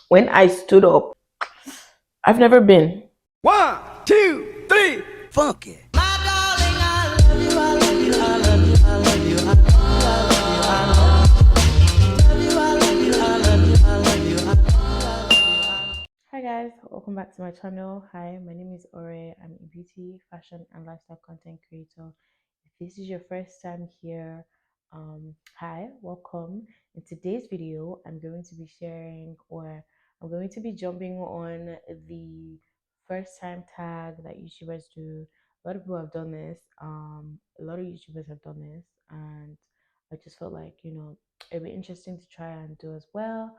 when I stood up, I've never been. 1, 2, 3, funk it. Hi guys, welcome back to my channel. Hi, my name is Ore. I'm a beauty, fashion, and lifestyle content creator. If this is your first time here, hi, welcome. In today's video, I'm going to be sharing, or I'm going to be jumping on the first time tag that YouTubers do. A lot of people have done this. A lot of YouTubers have done this, and I just felt like, it'd be interesting to try and do as well.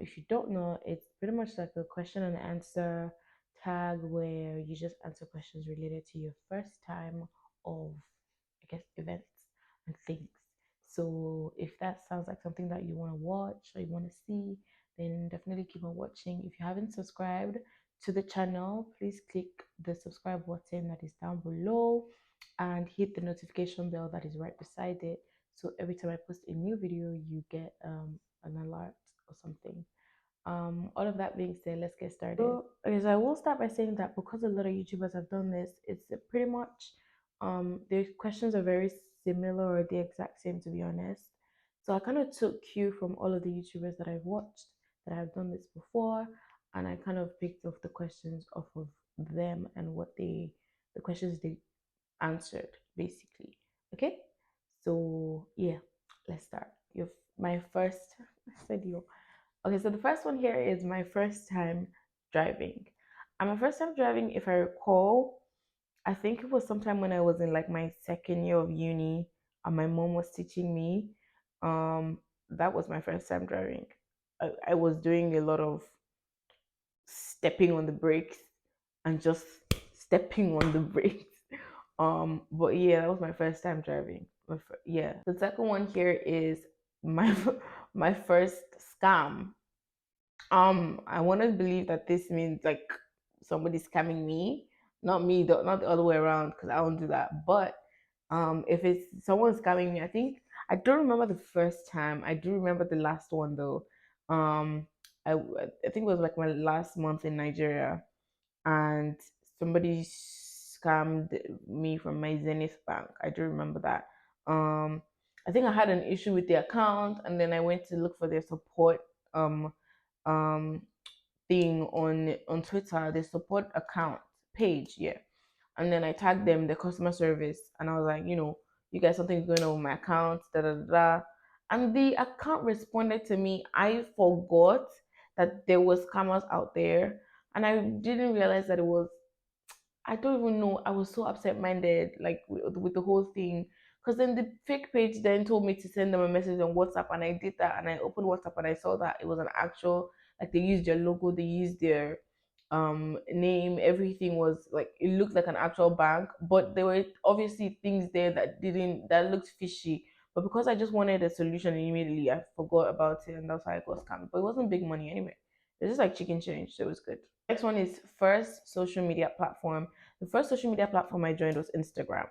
If you don't know, it's pretty much like a question and answer tag where you just answer questions related to your first time of, I guess, events and things. So if that sounds like something that you want to watch or you want to see, then definitely keep on watching. If you haven't subscribed to the channel, please click the subscribe button that is down below and hit the notification bell that is right beside it. So every time I post a new video, you get an alert or something. All of that being said, let's get started. So, okay, so I will start by saying that because a lot of YouTubers have done this, it's pretty much their questions are very similar or the exact same, to be honest. So I kind of took cue from all of the YouTubers that I've watched that have done this before, and I kind of picked off the questions off of them and the questions they answered basically. Okay, so yeah, let's start. You've my first video. Okay, so the first one here is my first time driving. And my first time driving, if I recall, I think it was sometime when I was in like my second year of uni and my mom was teaching me. That was my first time driving. I was doing a lot of stepping on the brakes and just stepping on the brakes. But yeah, that was my first time driving. Yeah. The second one here is my my first scam. I want to believe that this means like somebody scamming me, not me, not the other way around, because I don't do that. But if it's someone scamming me, I don't remember the first time. I do remember the last one though. I think it was like my last month in Nigeria, and somebody scammed me from my Zenith bank. I do remember that. I think I had an issue with the account, and then I went to look for their support um um thing on Twitter, the support account page, yeah. And then I tagged them, the customer service, and I was like, you guys, something's going on with my account, da da da. Da. And the account responded to me. I forgot that there was scammers out there, and I didn't realize that it was. I don't even know. I was so upset minded, like with the whole thing. Because then the fake page then told me to send them a message on WhatsApp, and I did that. And I opened WhatsApp and I saw that it was an actual, like they used their logo, they used their name, everything was like it looked like an actual bank, but there were obviously things there that looked fishy. But because I just wanted a solution immediately, I forgot about it, and that's how I got scammed. But it wasn't big money anyway. It was just like chicken change, so it was good. Next one is first social media platform. The first social media platform I joined was Instagram.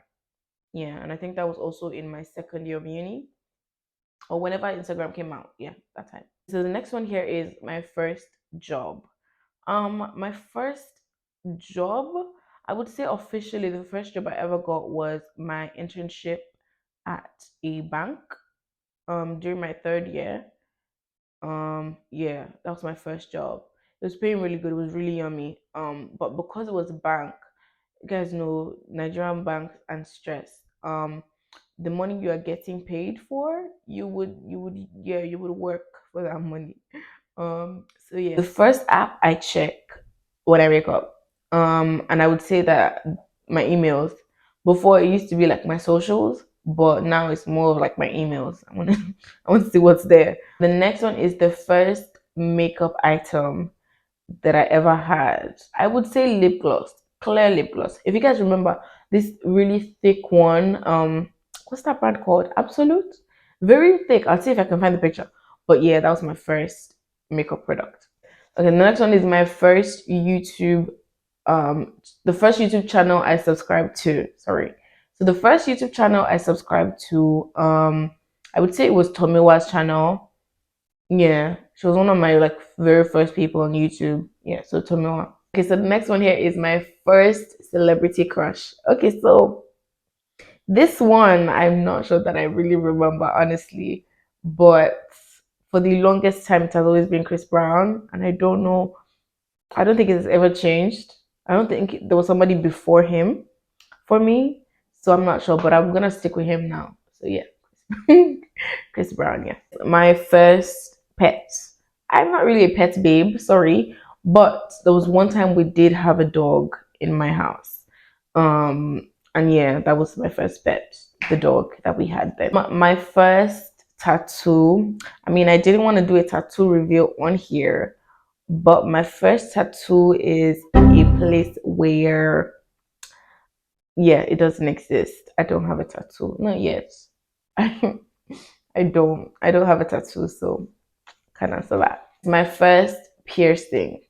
Yeah, and I think that was also in my second year of uni or whenever Instagram came out. Yeah, that time. So the next one here is my first job. My first job, I would say officially the first job I ever got was my internship at a bank during my third year. Yeah, that was my first job. It was paying really good, it was really yummy. But because it was a bank, you guys know Nigerian banks and stress. The money you are getting paid for, you would work for that money. So yeah. The first app I check when I wake up. And I would say that my emails. Before it used to be like my socials, but now it's more of like my emails. I want to see what's there. The next one is the first makeup item that I ever had. I would say lip gloss, clear lip gloss. If you guys remember this really thick one, what's that brand called? Absolute? Very thick. I'll see if I can find the picture. But yeah, that was my first makeup product. Okay, the next one is my first YouTube, the first YouTube channel I subscribed to. Sorry. So the first YouTube channel I subscribed to, I would say it was Tomiwa's channel. Yeah, she was one of my like very first people on YouTube. Yeah, so Tomiwa. Okay, so the next one here is my first celebrity crush. Okay, so this one I'm not sure that I really remember honestly, but for the longest time it has always been Chris Brown, and I don't know. I don't think it's ever changed. I don't think there was somebody before him for me, so I'm not sure, but I'm gonna stick with him now. So yeah, Chris Brown. Yeah, my first pet. I'm not really a pet babe, sorry, but there was one time we did have a dog in my house. And yeah, that was my first pet, the dog that we had then. My first tattoo. I mean, I didn't want to do a tattoo reveal on here, but my first tattoo is a place where, yeah, it doesn't exist. I don't have a tattoo, not yet. I don't have a tattoo, so can't answer that. My first piercing.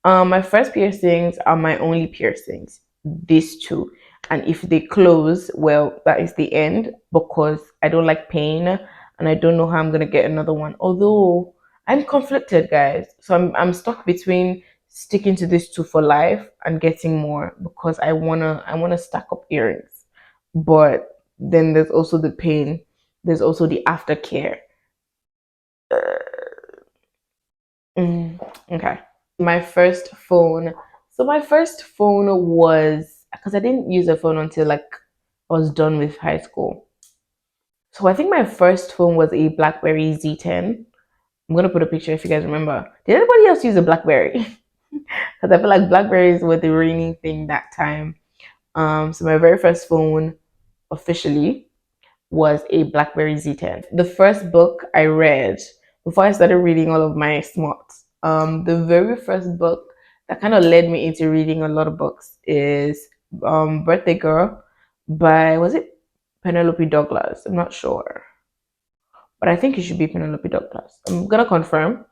My first piercings are my only piercings. These two. And if they close, well, that is the end because I don't like pain and I don't know how I'm gonna get another one. Although I'm conflicted, guys. So I'm stuck between sticking to these two for life and getting more because I wanna stack up earrings. But then there's also the pain. There's also the aftercare. Okay. My first phone. So my first phone was because I didn't use a phone until like I was done with high school. So I think my first phone was a BlackBerry Z10. I'm gonna put a picture if you guys remember. Did anybody else use a BlackBerry? Because I feel like Blackberries were the reigning thing that time. So my very first phone officially was a BlackBerry Z10. The first book I read before I started reading all of my smarts, the very first book that kind of led me into reading a lot of books is Birthday Girl by, was it Penelope Douglas? I'm not sure, but I think it should be Penelope Douglas. I'm gonna confirm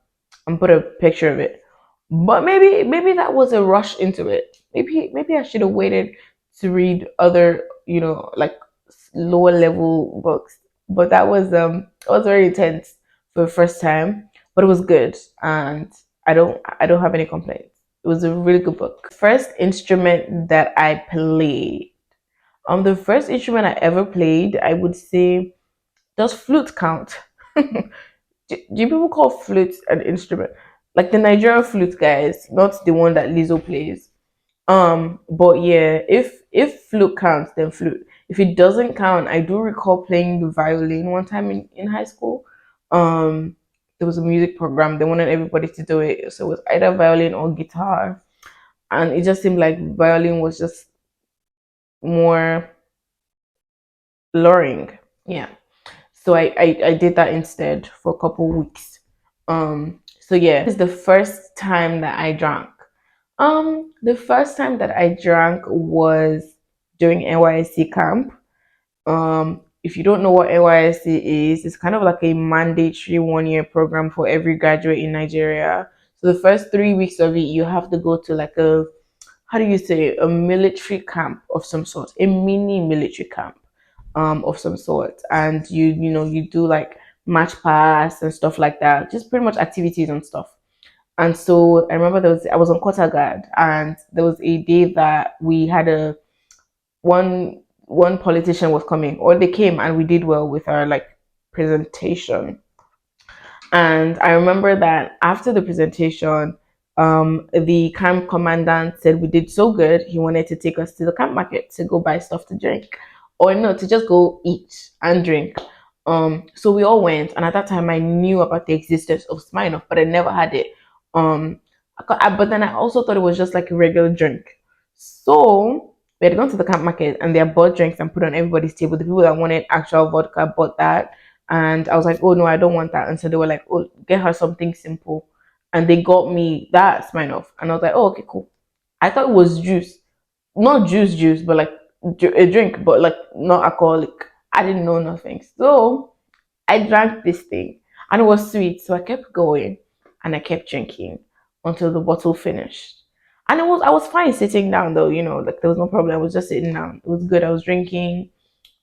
and put a picture of it. But maybe that was a rush into it. Maybe I should have waited to read other, like lower level books. But that was very intense for the first time. But it was good and I don't have any complaints. It was a really good book. First instrument that I played. The first instrument I ever played, I would say, does flute count? Do people call flute an instrument? Like the Nigerian flute, guys, not the one that Lizzo plays. But yeah, if flute counts, then flute. If it doesn't count, I do recall playing the violin one time in high school. Um, there was a music program. They wanted everybody to do it, so it was either violin or guitar, and it just seemed like violin was just more luring. Yeah. So I did that instead for a couple weeks. So yeah, this is the first time that I drank. The first time that I drank was during NYSC camp. If you don't know what NYSC is, it's kind of like a mandatory 1 year program for every graduate in Nigeria. So the first 3 weeks of it, you have to go to like a, how do you say, a military camp of some sort, a mini military camp of some sort, and you do like match pass and stuff like that, just pretty much activities and stuff. And so I remember I was on quarter guard, and there was a day that we had a one politician was coming, or they came, and we did well with our like presentation. And I remember that after the presentation, the camp commandant said we did so good, he wanted to take us to the camp market to go buy stuff to drink. Or no, to just go eat and drink. So we all went, and at that time I knew about the existence of Smirnoff, but I never had it. Um, but then I also thought it was just like a regular drink. So we had gone to the camp market, and they had bought drinks and put on everybody's table. The people that wanted actual vodka bought that, and I was like, oh no, I don't want that. And so they were like, oh, get her something simple. And they got me that Smirnoff. And I was like, oh, okay, cool. I thought it was juice. Not juice, but like a drink, but like not alcoholic. I didn't know nothing. So I drank this thing and it was sweet. So I kept going and I kept drinking until the bottle finished. And I was fine sitting down though, like there was no problem. I was just sitting down. It was good. I was drinking.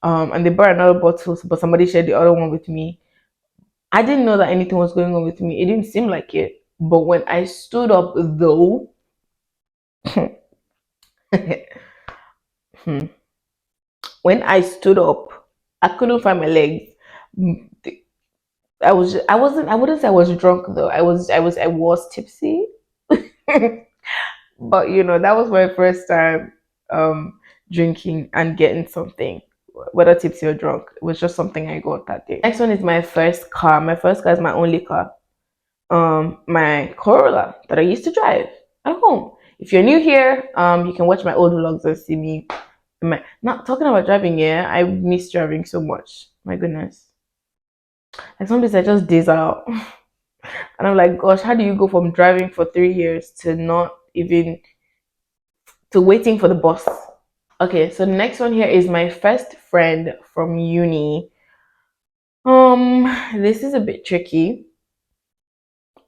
And they brought another bottle, but somebody shared the other one with me. I didn't know that anything was going on with me. It didn't seem like it. But when I stood up, though, when I stood up, I couldn't find my legs. I wouldn't say I was drunk though. I was tipsy. But that was my first time drinking and getting something, whether tipsy or drunk. It was just something I got that day. Next one is my first car. My first car is my only car. My Corolla that I used to drive at home. If you're new here, you can watch my old vlogs and see me. Not talking about driving, yeah. I miss driving so much. My goodness. Like some days I just days out. And I'm like, gosh, how do you go from driving for 3 years to not even to waiting for the bus? Okay, so the next one here is my first friend from uni. This is a bit tricky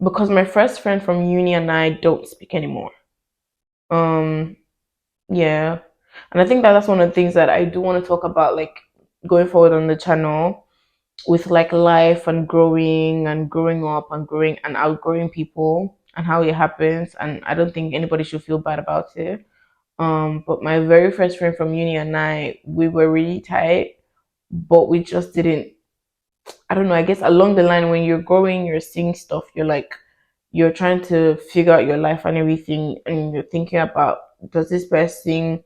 because my first friend from uni and I don't speak anymore. Um, yeah. And I think that that's one of the things that I do want to talk about, like going forward on the channel with like life and growing up and growing and outgrowing people and how it happens. And I don't think anybody should feel bad about it. But my very first friend from uni and I, we were really tight, but we just didn't. I don't know. I guess along the line, when you're growing, you're seeing stuff. You're trying to figure out your life and everything, and you're thinking about, does this person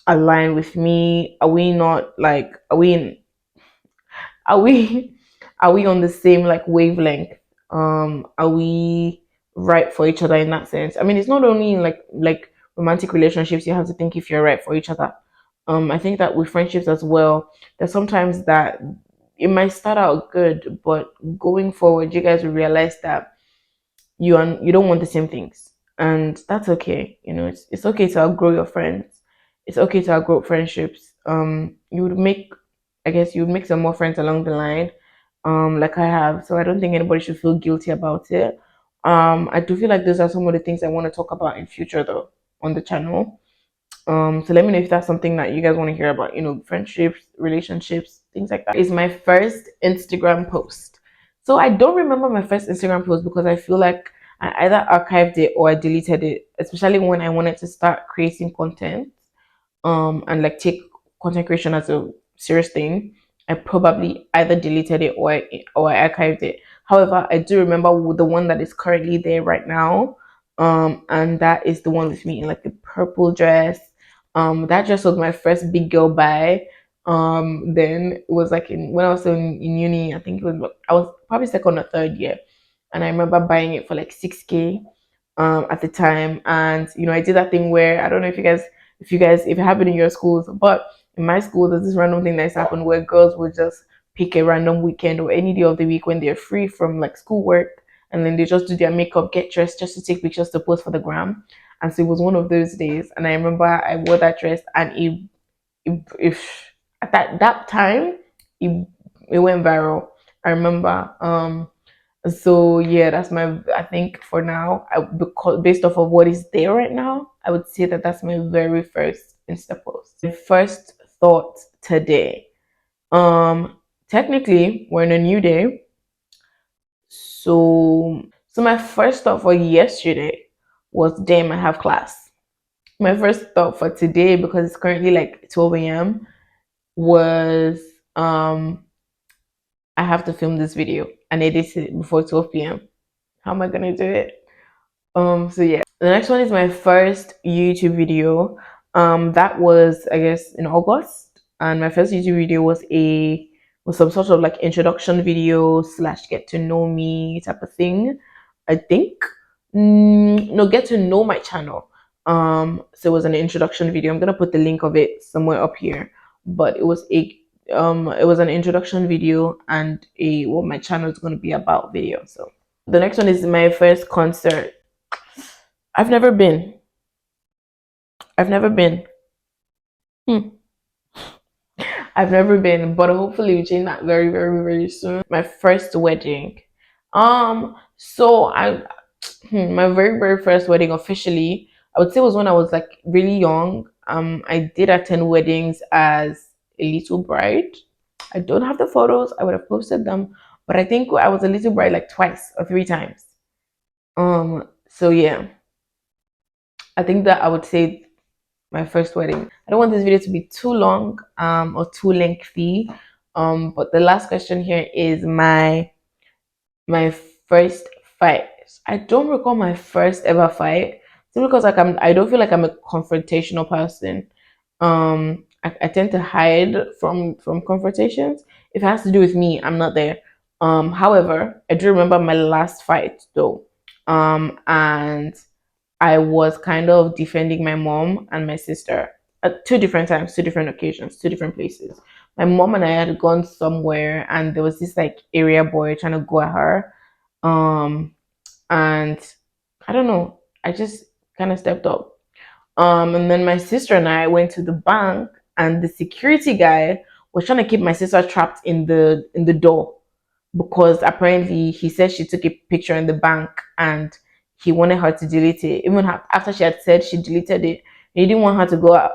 align with me? Are we not like? Are we are we on the same like wavelength? Are we right for each other in that sense? I mean, it's not only in like romantic relationships you have to think if you're right for each other. I think that with friendships as well, there's sometimes that it might start out good, but going forward, you guys will realize that you don't want the same things, and that's okay. It's okay to outgrow your friends. It's okay to outgrow friendships. You would make, I guess, you would make some more friends along the line, like I have. So I don't think anybody should feel guilty about it. I do feel like those are some of the things I want to talk about in future though on the channel. So let me know if that's something that you guys want to hear about, friendships, relationships, things like that. Is my first Instagram post. So I don't remember my first Instagram post because I feel like I either archived it or I deleted it, especially when I wanted to start creating content, and like take content creation as a serious thing. I probably either deleted it or I archived it. However, I do remember the one that is currently there right now. And that is the one with me in like the purple dress. That dress was my first big girl buy. Then it was like when I was in uni, I think I was probably second or third year, and I remember buying it for like 6K at the time. And I did that thing where, I don't know if it happened in your schools, but in my school there's this random thing that's happened where girls would just pick a random weekend or any day of the week when they're free from like schoolwork, and then they just do their makeup, get dressed just to take pictures to post for the gram. And so it was one of those days, and I remember I wore that dress, and if at that time it went viral. I remember. So yeah, that's I think for now, because based off of what is there right now, I would say that that's my very first Insta post. The first thought today. Technically we're in a new day. So my first thought for yesterday was, damn, I have class. My first thought for today, because it's currently like 12 a.m., was I have to film this video and edit it before 12 p.m. How am I gonna do it? So yeah. The next one is my first YouTube video. That was, I guess, in August. And my first YouTube video was some sort of like introduction video slash get to know me type of thing. I think. No, get to know my channel. So it was an introduction video. I'm gonna put the link of it somewhere up here. But it was an introduction video and what my channel is gonna be about video. So the next one is my first concert. I've never been. I've never been. Hmm. I've never been, but hopefully we change that very, very, very soon. My first wedding. So my very, very first wedding officially, I would say, was when I was like really young. I did attend weddings as a little bride. I don't have the photos. I would have posted them, but I think I was a little bride like twice or three times. So yeah, I think that I would say my first wedding. I don't want this video to be too long or too lengthy. But the last question here is my first fight. I don't recall my first ever fight. Simply because like I don't feel like I'm a confrontational person. I tend to hide from confrontations. If it has to do with me, I'm not there. However, I do remember my last fight though. And I was kind of defending my mom and my sister at two different times, two different occasions, two different places. My mom and I had gone somewhere, and there was this like area boy trying to go at her. Um, and I don't know, I just kind of stepped up. And then my sister and I went to the bank, and the security guy was trying to keep my sister trapped in the door because apparently he said she took a picture in the bank and he wanted her to delete it. Even after she had said she deleted it, he didn't want her to go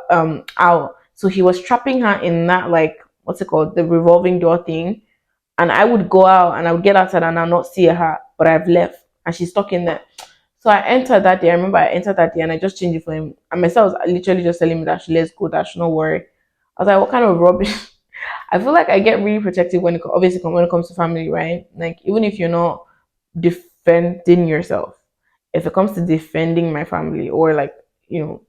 out. So he was trapping her in that like what's it called, the revolving door thing. And I would go out and I would get outside and I'll not see her, but I've left and she's stuck in there. So I entered that day. I remember I entered that day and I just changed it for him. And myself was literally just telling me that she let's go, that she not worry. I was like, what kind of rubbish? I feel like I get really protective when obviously when it comes to family, right? Like even if you're not defending yourself, if it comes to defending my family or like you know,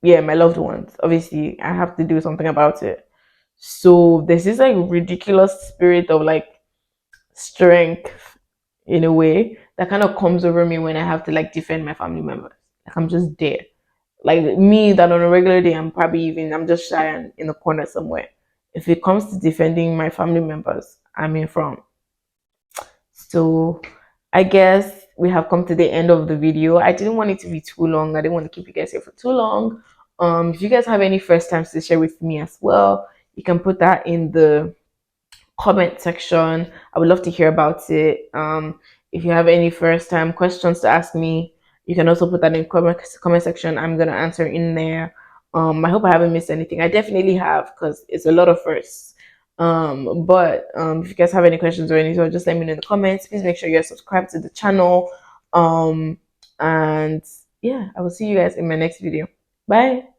yeah, my loved ones, obviously I have to do something about it. So there's this like ridiculous spirit of like strength in a way that kind of comes over me when I have to like defend my family members. Like I'm just there. Like me that on a regular day I'm just shy and in a corner somewhere. If it comes to defending my family members, I'm in front. So I guess we have come to the end of the video. I didn't want it to be too long. I didn't want to keep you guys here for too long. If you guys have any first times to share with me as well, you can put that in the comment section. I would love to hear about it. If you have any first time questions to ask me, you can also put that in comment section. I'm gonna answer in there. I hope I haven't missed anything. I definitely have because it's a lot of firsts. But if you guys have any questions or anything, just let me know in the comments. Please make sure you're subscribed to the channel. And yeah, I will see you guys in my next video. Bye.